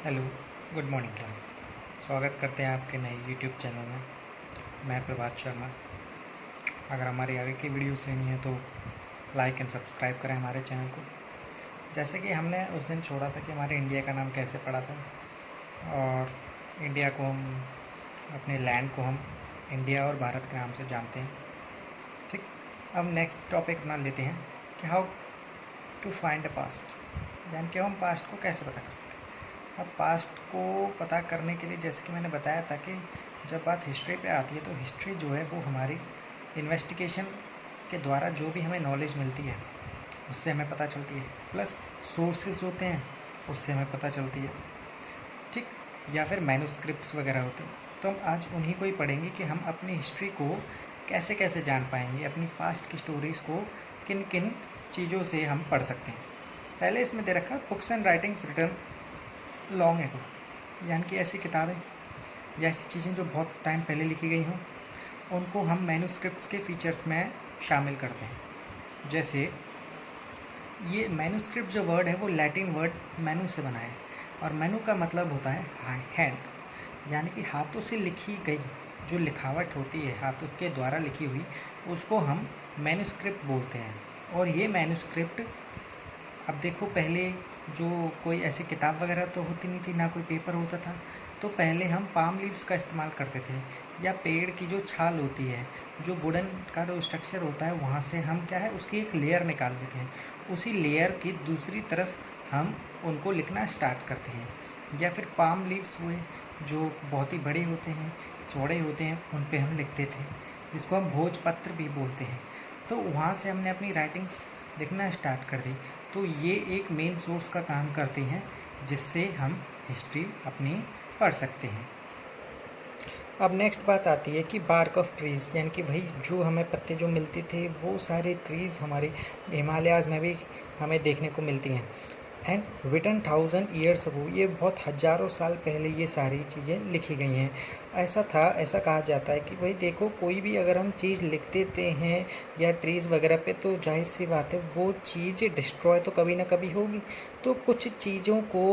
Hello, good morning class. स्वागत करते हैं आपके नए यूट्यूब चैनल में। मैं प्रभात शर्मा। अगर हमारी आगे की वीडियोस लेनी है तो लाइक एंड सब्सक्राइब करें हमारे चैनल को। जैसे कि हमने उस दिन छोड़ा था कि हमारे इंडिया का नाम कैसे पड़ा था, और इंडिया को हम, अपने लैंड को हम इंडिया और भारत के नाम से जानते हैं। ठीक, अब नेक्स्ट टॉपिक अपना लेते हैं कि how to find a past, यानी कि हम पास्ट को कैसे पता कर सकते हैं। अब पास्ट को पता करने के लिए, जैसे कि मैंने बताया था कि जब बात हिस्ट्री पे आती है तो हिस्ट्री जो है वो हमारी इन्वेस्टिगेशन के द्वारा जो भी हमें नॉलेज मिलती है उससे हमें पता चलती है, प्लस सोर्सेज होते हैं उससे हमें पता चलती है। ठीक, या फिर मैन्युस्क्रिप्ट्स वगैरह होते हैं। तो हम आज उन्हीं को ही पढ़ेंगे कि हम अपनी हिस्ट्री को कैसे कैसे जान पाएंगे, अपनी पास्ट की स्टोरीज़ को किन किन चीज़ों से हम पढ़ सकते हैं। पहले इसमें दे रखा books and writings return long ago, यानी कि ऐसी किताबें या ऐसी चीज़ें जो बहुत टाइम पहले लिखी गई हों उनको हम मैन्युस्क्रिप्ट्स के फीचर्स में शामिल करते हैं। जैसे ये मैन्युस्क्रिप्ट जो वर्ड है वो लैटिन वर्ड मैनू से बना है, और मैनू का मतलब होता है हैंड, यानी कि हाथों से लिखी गई जो लिखावट होती है, हाथों के द्वारा लिखी हुई, उसको हम मैन्युस्क्रिप्ट बोलते हैं। और ये मैन्युस्क्रिप्ट, अब देखो, पहले जो कोई ऐसी किताब वगैरह तो होती नहीं थी, ना कोई पेपर होता था, तो पहले हम पाम लीव्स का इस्तेमाल करते थे, या पेड़ की जो छाल होती है, जो वुडन का जो स्ट्रक्चर होता है, वहाँ से हम क्या है उसकी एक लेयर निकाल लेते हैं। उसी लेयर की दूसरी तरफ हम उनको लिखना स्टार्ट करते हैं। या फिर पाम लीव्स हुए जो बहुत ही बड़े होते हैं, चौड़े होते हैं, उन पे हम लिखते थे, जिसको हम भोजपत्र भी बोलते हैं। तो वहाँ से हमने अपनी राइटिंग्स लिखना स्टार्ट कर दी। तो ये एक मेन सोर्स का काम करते हैं जिससे हम हिस्ट्री अपनी पढ़ सकते हैं। अब नेक्स्ट बात आती है कि बार्क ऑफ ट्रीज़, यानी कि भाई जो हमें पत्ते जो मिलते थे वो सारे ट्रीज़ हमारे हिमालयाज़ में भी हमें देखने को मिलती हैं। एंड रिटन 1000 ईयर्स अगो, ये बहुत हज़ारों साल पहले ये सारी चीज़ें लिखी गई हैं। ऐसा था, ऐसा कहा जाता है कि भाई देखो, कोई भी अगर हम चीज़ लिख देते हैं या ट्रीज़ वगैरह पे, तो जाहिर सी बात है वो चीज़ डिस्ट्रॉय तो कभी ना कभी होगी। तो कुछ चीज़ों को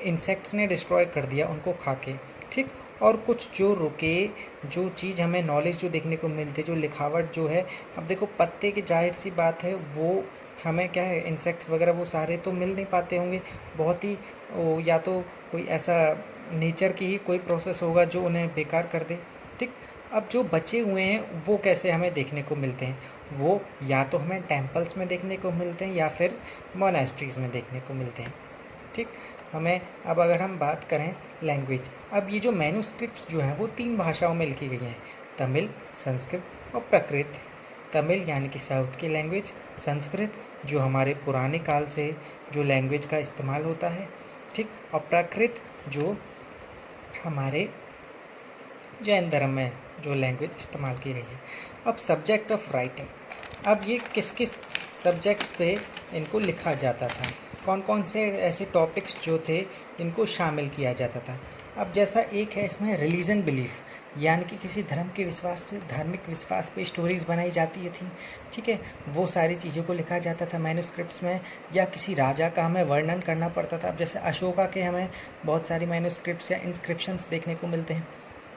इंसेक्ट्स ने डिस्ट्रॉय कर दिया उनको खा के, ठीक, और कुछ जो रुके, जो चीज़ हमें नॉलेज जो देखने को मिलती है, जो लिखावट जो है, अब देखो पत्ते की जाहिर सी बात है वो हमें क्या है, इंसेक्ट्स वगैरह वो सारे तो मिल नहीं पाते होंगे, बहुत ही या तो कोई ऐसा नेचर की ही कोई प्रोसेस होगा जो उन्हें बेकार कर दे। ठीक, अब जो बचे हुए हैं वो कैसे हमें देखने को मिलते हैं, वो या तो हमें टेम्पल्स में देखने को मिलते हैं या फिर मोनास्ट्रीज़ में देखने को मिलते हैं। ठीक, हमें अब अगर हम बात करें लैंग्वेज, अब ये जो मैन्युस्क्रिप्ट्स जो हैं वो 3 भाषाओं में लिखी गई हैं, तमिल, संस्कृत और प्राकृत। तमिल यानी कि साउथ की लैंग्वेज, संस्कृत जो हमारे पुराने काल से जो लैंग्वेज का इस्तेमाल होता है, ठीक, और प्राकृत जो हमारे जैन धर्म में जो लैंग्वेज इस्तेमाल की गई है। अब सब्जेक्ट ऑफ राइटिंग, अब ये किस किस सब्जेक्ट्स पे इनको लिखा जाता था, कौन कौन से ऐसे टॉपिक्स जो थे इनको शामिल किया जाता था। अब जैसा एक है इसमें रिलीजन बिलीफ, यानी कि किसी धर्म के विश्वास पे, धार्मिक विश्वास पे स्टोरीज़ बनाई जाती थी, ठीक है, वो सारी चीज़ों को लिखा जाता था मैन्युस्क्रिप्ट्स में। या किसी राजा का हमें वर्णन करना पड़ता था, अब जैसे अशोका के हमें बहुत सारी मैन्युस्क्रिप्ट्स या इंस्क्रिप्शंस देखने को मिलते हैं।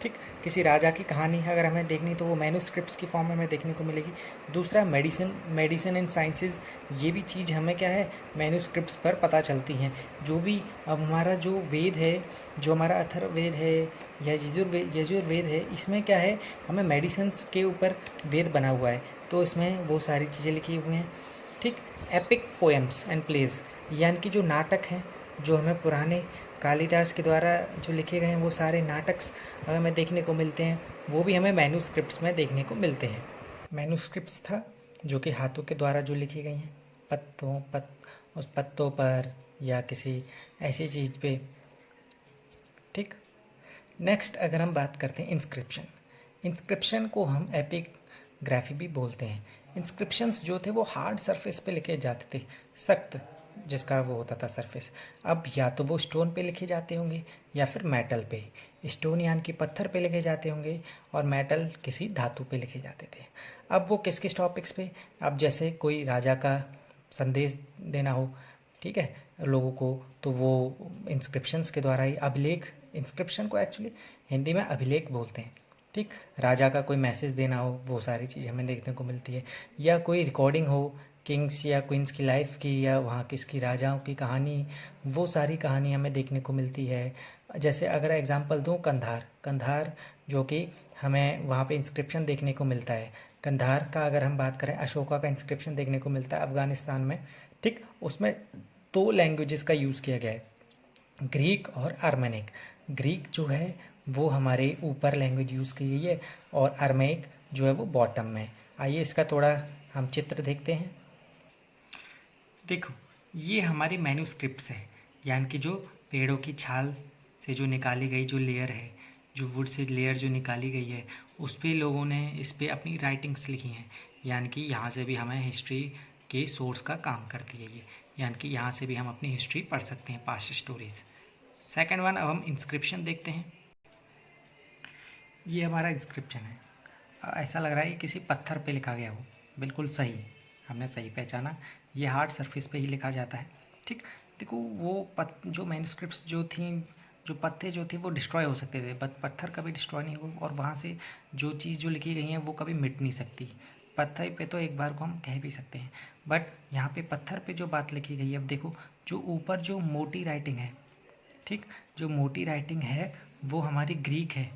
ठीक, किसी राजा की कहानी अगर हमें देखनी तो वो मैन्युस्क्रिप्ट्स की फॉर्म में हमें देखने को मिलेगी। दूसरा मेडिसिन एंड साइंसेज, ये भी चीज़ हमें क्या है मैन्युस्क्रिप्ट्स पर पता चलती हैं। जो भी अब हमारा जो वेद है, जो हमारा अथर्ववेद है या यजुर्वेद है, इसमें क्या है, हमें मेडिसिन्स के ऊपर वेद बना हुआ है, तो इसमें वो सारी चीज़ें लिखी हुई हैं। ठीक, एपिक पोएम्स एंड प्लेज, यानी कि जो नाटक हैं, जो हमें पुराने कालिदास के द्वारा जो लिखे गए हैं वो सारे नाटक्स हमें देखने को मिलते हैं, वो भी हमें मैन्युस्क्रिप्ट्स में देखने को मिलते हैं। मैन्युस्क्रिप्ट्स था जो कि हाथों के द्वारा जो लिखी गई हैं, उस पत्तों पर या किसी ऐसी चीज़ पे। ठीक, नेक्स्ट अगर हम बात करते हैं इंस्क्रिप्शन, इंस्क्रिप्शन को हम एपिग्राफी भी बोलते हैं। इंस्क्रिप्शंस जो थे वो हार्ड सरफेस पे लिखे जाते थे, सख्त जिसका वो होता था सरफेस। अब या तो वो स्टोन पे लिखे जाते होंगे या फिर मेटल पे, स्टोन यानी कि पत्थर पे लिखे जाते होंगे और मेटल किसी धातु पे लिखे जाते थे। अब वो किस किस टॉपिक्स पे, अब जैसे कोई राजा का संदेश देना हो, ठीक है, लोगों को, तो वो इंस्क्रिप्शंस के द्वारा ही अभिलेख, इंस्क्रिप्शन को एक्चुअली हिंदी में अभिलेख बोलते हैं। ठीक, राजा का कोई मैसेज देना हो, वो सारी चीज़ हमें देखने को मिलती है, या कोई रिकॉर्डिंग हो किंग्स या क्वींस की लाइफ की, या वहाँ किसकी राजाओं की कहानी, वो सारी कहानी हमें देखने को मिलती है। जैसे अगर एग्जांपल दूँ, कंधार, कंधार जो कि हमें वहाँ पे इंस्क्रिप्शन देखने को मिलता है। कंधार का अगर हम बात करें, अशोका का इंस्क्रिप्शन देखने को मिलता है अफ़गानिस्तान में। ठीक, उसमें 2 लैंग्वेजेस का यूज़ किया गया है, ग्रीक और आर्मेनिक। ग्रीक जो है वो हमारे ऊपर लैंग्वेज यूज़ की गई है, और अरमेक जो है वो बॉटम में। आइए इसका थोड़ा हम चित्र देखते हैं। देखो, ये हमारी मैन्यूस्क्रिप्ट्स है, यानी कि जो पेड़ों की छाल से जो निकाली गई जो लेयर है, जो वुड से लेयर जो निकाली गई है, उस पर लोगों ने इस पर अपनी राइटिंग्स लिखी हैं। यानी कि यहाँ से भी हमें हिस्ट्री के सोर्स का काम करती है ये, यानी कि यहाँ से भी हम अपनी हिस्ट्री पढ़ सकते हैं, पास्ट स्टोरीज। सेकेंड वन, अब हम इंस्क्रिप्शन देखते हैं। ये हमारा इंस्क्रिप्शन है। ऐसा लग रहा है कि किसी पत्थर पे लिखा गया हो। बिल्कुल सही, हमने सही पहचाना, ये हार्ड सरफेस पे ही लिखा जाता है। ठीक, देखो वो जो मैन्युस्क्रिप्ट्स जो थी, जो पत्ते जो थे वो डिस्ट्रॉय हो सकते थे, बट पत्थर कभी डिस्ट्रॉय नहीं हुआ, और वहाँ से जो चीज़ जो लिखी गई है वो कभी मिट नहीं सकती। पत्थर पे तो एक बार को हम कह भी सकते हैं, बट यहाँ पे पत्थर पे जो बात लिखी गई है, अब देखो जो ऊपर जो मोटी राइटिंग है, ठीक, जो मोटी राइटिंग है वो हमारी ग्रीक है।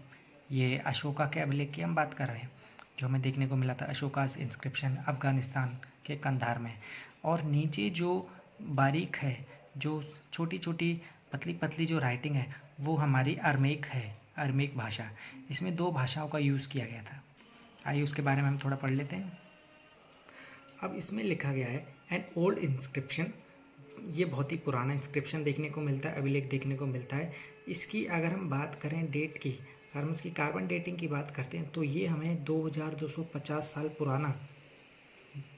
ये अशोका के अभिलेख की हम बात कर रहे हैं, जो हमें देखने को मिला था, अशोकास इंस्क्रिप्शन अफ़गानिस्तान के कंधार में। और नीचे जो बारीक है, जो छोटी छोटी पतली पतली जो राइटिंग है, वो हमारी अरमेक है, अरमेक भाषा। इसमें 2 भाषाओं का यूज़ किया गया था। आइए उसके बारे में हम थोड़ा पढ़ लेते हैं। अब इसमें लिखा गया है एन ओल्ड इंस्क्रिप्शन, ये बहुत ही पुराना इंस्क्रिप्शन देखने को मिलता है, अभिलेख देखने को मिलता है। इसकी अगर हम बात करें डेट की, अगर हम इसकी कार्बन डेटिंग की बात करते हैं, तो ये हमें 2250 साल पुराना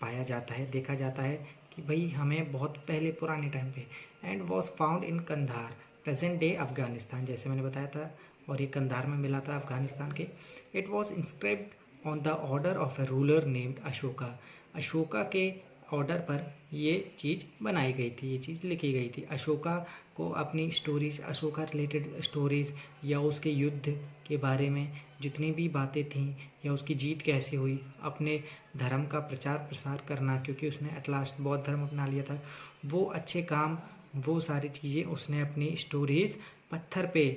पाया जाता है, देखा जाता है कि भाई हमें बहुत पहले पुराने टाइम पे। And was found in Kandahar, present day Afghanistan, जैसे मैंने बताया था, और ये कंधार में मिला था अफ़गानिस्तान के। It was inscribed on the order of A ruler named Ashoka, Ashoka के ऑर्डर पर ये चीज़ बनाई गई थी, ये चीज़ लिखी गई थी। अशोका को अपनी स्टोरीज, अशोका रिलेटेड स्टोरीज़, या उसके युद्ध के बारे में जितनी भी बातें थीं, या उसकी जीत कैसे हुई, अपने धर्म का प्रचार प्रसार करना, क्योंकि उसने एट लास्ट बौद्ध धर्म अपना लिया था, वो अच्छे काम, वो सारी चीज़ें उसने अपनी स्टोरीज़ पत्थर पे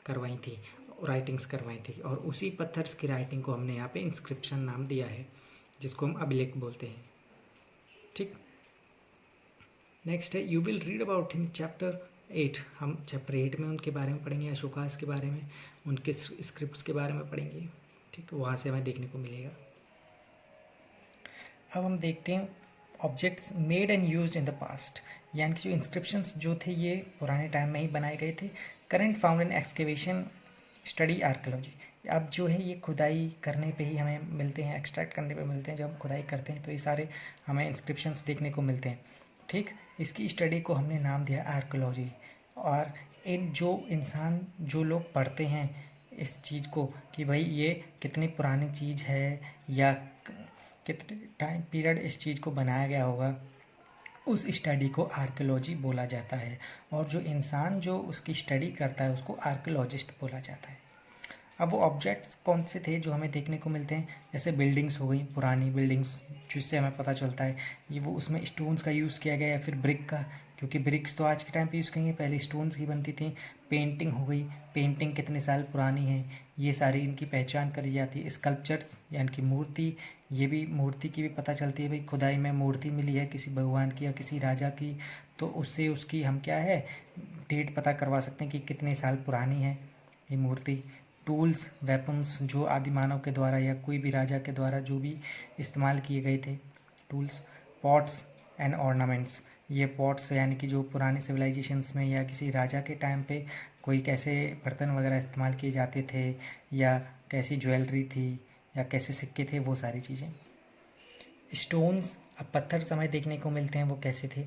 करवाई थी, राइटिंग्स करवाई थी, और उसी पत्थर की राइटिंग को हमने यहाँ पे इंस्क्रिप्शन नाम दिया है, जिसको हम अभिलेख बोलते हैं। ठीक, नेक्स्ट है you will read about him chapter 8, हम चैप्टर 8 में उनके बारे में पढ़ेंगे, अशोकास के बारे में, उनके स्क्रिप्ट्स के बारे में पढ़ेंगे। ठीक, वहाँ से हमें देखने को मिलेगा। अब हम देखते हैं objects made and used in the past, यानी कि जो इंस्क्रिप्शंस जो थे ये पुराने टाइम में ही बनाए गए थे। Current found in excavation study archaeology, अब जो है ये खुदाई करने पे ही हमें मिलते हैं, एक्सट्रैक्ट करने पे मिलते हैं, जब हम खुदाई करते हैं तो ये सारे हमें इंस्क्रिप्शंस देखने को मिलते हैं। ठीक, इसकी स्टडी को हमने नाम दिया आर्कियोलॉजी। और इन जो इंसान, जो लोग पढ़ते हैं इस चीज़ को कि भाई ये कितनी पुरानी चीज़ है, या कितने टाइम पीरियड इस चीज़ को बनाया गया होगा, उस स्टडी को आर्कियोलॉजी बोला जाता है। और जो इंसान जो उसकी स्टडी करता है उसको आर्कियोलॉजिस्ट बोला जाता है। अब वो ऑब्जेक्ट्स कौन से थे जो हमें देखने को मिलते हैं, जैसे बिल्डिंग्स हो गई, पुरानी बिल्डिंग्स, जिससे हमें पता चलता है ये वो उसमें स्टोन्स का यूज़ किया गया या फिर ब्रिक का, क्योंकि ब्रिक्स तो आज के टाइम पे यूज़ करेंगे, पहले स्टोन्स की बनती थी। पेंटिंग हो गई, पेंटिंग कितने साल पुरानी है, ये सारी इनकी पहचान करी जाती है। स्कल्पचर्स यानी कि मूर्ति, ये भी मूर्ति की भी पता चलती है, भाई खुदाई में मूर्ति मिली है किसी भगवान की या किसी राजा की, तो उससे उसकी हम क्या है डेट पता करवा सकते हैं कि कितने साल पुरानी है ये मूर्ति। टूल्स, वेपन्स, जो आदि मानव के द्वारा या कोई भी राजा के द्वारा जो भी इस्तेमाल किए गए थे टूल्स। पॉट्स एंड ऑर्नामेंट्स, ये पॉट्स यानी कि जो पुराने सिविलाइजेशंस में या किसी राजा के टाइम पे कोई कैसे बर्तन वगैरह इस्तेमाल किए जाते थे, या कैसी ज्वेलरी थी, या कैसे सिक्के थे, वो सारी चीज़ें। स्टोन्स, अब पत्थर हमें देखने को मिलते हैं वो कैसे थे।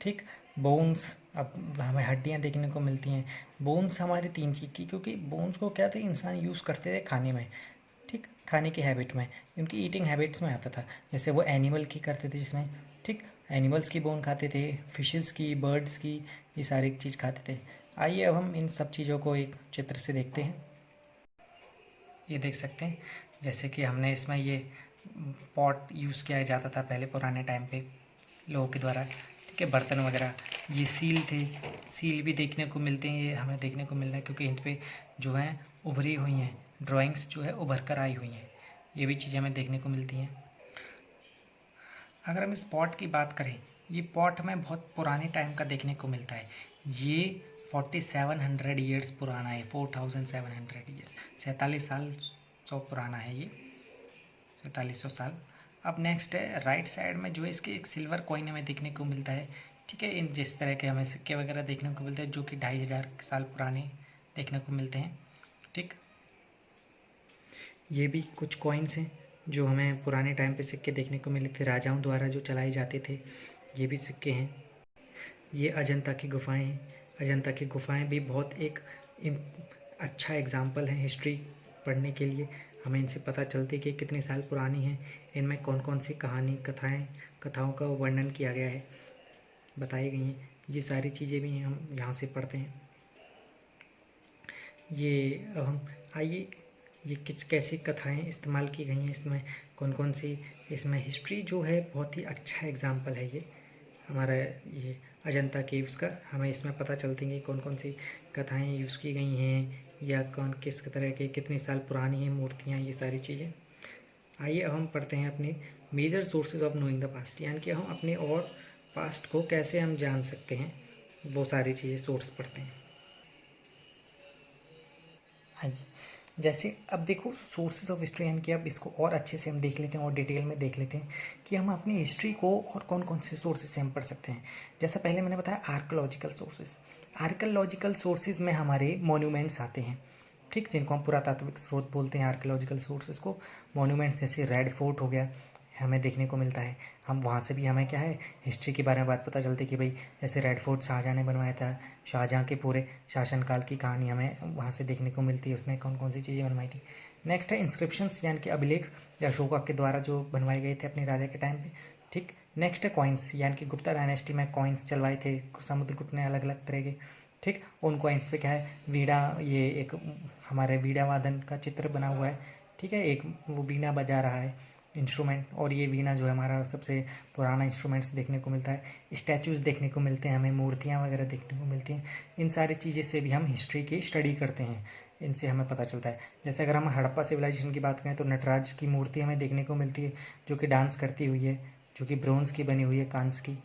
ठीक, बोन्स, अब हमें हड्डियाँ देखने को मिलती हैं। बोन्स हमारी 3 चीज़ की, क्योंकि बोन्स को क्या थे इंसान यूज़ करते थे खाने में। ठीक, खाने की हैबिट में, उनकी ईटिंग हैबिट्स में आता था, जैसे वो एनिमल की करते थे जिसमें, ठीक, एनिमल्स की बोन खाते थे, फिशेस की, बर्ड्स की, ये सारी चीज़ खाते थे। आइए अब हम इन सब चीज़ों को एक चित्र से देखते हैं। ये देख सकते हैं जैसे कि हमने इसमें ये पॉट यूज़ किया जाता था पहले पुराने टाइम पे लोगों के द्वारा, ठीक है, बर्तन वगैरह। ये सील थे, सील भी देखने को मिलते हैं, ये हमें देखने को मिल रहा है क्योंकि इन पे जो है उभरी हुई हैं ड्राइंग्स, जो है उभर कर आई हुई हैं। ये भी चीज़ें हमें देखने को मिलती हैं। अगर हम इस पॉट की बात करें, ये पॉट हमें बहुत पुराने टाइम का देखने को मिलता है। ये 4700 ईयर्स पुराना है, 4700 ईयर्स, 4700 पुराना है ये, 4700 साल। अब नेक्स्ट है राइट साइड में जो है इसके एक सिल्वर कॉइन हमें देखने को मिलता है, ठीक है। इन जिस तरह के हमें सिक्के वगैरह देखने को मिलते हैं जो कि 2500 साल पुराने देखने को मिलते हैं, ठीक। ये भी कुछ कॉइन्स हैं जो हमें पुराने टाइम पे सिक्के देखने को मिले थे, राजाओं द्वारा जो चलाए जाते थे, ये भी सिक्के हैं। ये अजंता की गुफाएं हैं। अजंता की गुफाएं भी बहुत एक अच्छा एग्जाम्पल है हिस्ट्री पढ़ने के लिए। हमें इनसे पता चलती है कि कितने साल पुरानी हैं, इनमें कौन कौन सी कथाओं का वर्णन किया गया है, बताई गई हैं। ये सारी चीज़ें भी हम यहाँ से पढ़ते हैं। ये अब हम आइए ये कैसी कथाएं इस्तेमाल की गई हैं, इसमें कौन कौन सी, इसमें हिस्ट्री जो है बहुत ही अच्छा एग्जाम्पल है ये हमारा, ये अजंता केव्स का। हमें इसमें पता चलती हैं कि कौन कौन सी कथाएं यूज़ की गई हैं या कौन किस तरह के कितने साल पुरानी हैं मूर्तियाँ, ये सारी चीज़ें। आइए अब हम पढ़ते हैं अपने major sources of knowing the past, यानी कि हम अपने और पास्ट को कैसे हम जान सकते हैं, वो सारी चीज़ें सोर्स पढ़ते हैं। आइए जैसे अब देखो सोर्सेज ऑफ हिस्ट्री, यानी कि अब इसको और अच्छे से हम देख लेते हैं और डिटेल में देख लेते हैं कि हम अपनी हिस्ट्री को और कौन कौन से सोर्सेज से हम पढ़ सकते हैं। जैसा पहले मैंने बताया आर्कोलॉजिकल सोर्सेज। आर्कोलॉजिकल सोर्सेज में हमारे मॉन्यूमेंट्स आते हैं, ठीक, जिनको हम पुरातात्विक स्रोत बोलते हैं आर्कोलॉजिकल सोर्सेज को। मॉन्यूमेंट्स जैसे रेड फोर्ट हो गया, हमें देखने को मिलता है। हम वहाँ से भी हमें क्या है हिस्ट्री के बारे में बात पता चलती है कि भाई जैसे रेड फोर्ट शाहजहाँ ने बनवाया था, शाहजहाँ के पूरे शासनकाल की कहानी हमें वहाँ से देखने को मिलती है, उसने कौन कौन सी चीज़ें बनवाई थी। नेक्स्ट है इंस्क्रिप्शंस, यानी कि अभिलेख या अशोका के द्वारा जो बनवाए गए थे अपने राजा के टाइम पे, ठीक। नेक्स्ट है कॉइन्स, यानी कि गुप्ता डायनेस्टी में कॉइन्स चलवाए थे समुद्रगुप्त ने अलग अलग तरह के, ठीक। उन कॉइन्स पे क्या है वीणा, ये एक हमारे वीणा वादन का चित्र बना हुआ है, ठीक है, एक वो वीणा बजा रहा है इंस्ट्रूमेंट, और ये वीणा जो है हमारा सबसे पुराना इंस्ट्रूमेंट्स देखने को मिलता है। स्टैचूज़ देखने को मिलते हैं, हमें मूर्तियाँ वगैरह देखने को मिलती हैं। इन सारी चीज़ें से भी हम हिस्ट्री की स्टडी करते हैं, इनसे हमें पता चलता है। जैसे अगर हम हड़प्पा सिविलाइजेशन की बात करें तो नटराज की मूर्ति हमें देखने को मिलती है जो कि डांस करती हुई है, जो कि ब्रोंज़ की बनी हुई है, कांस की,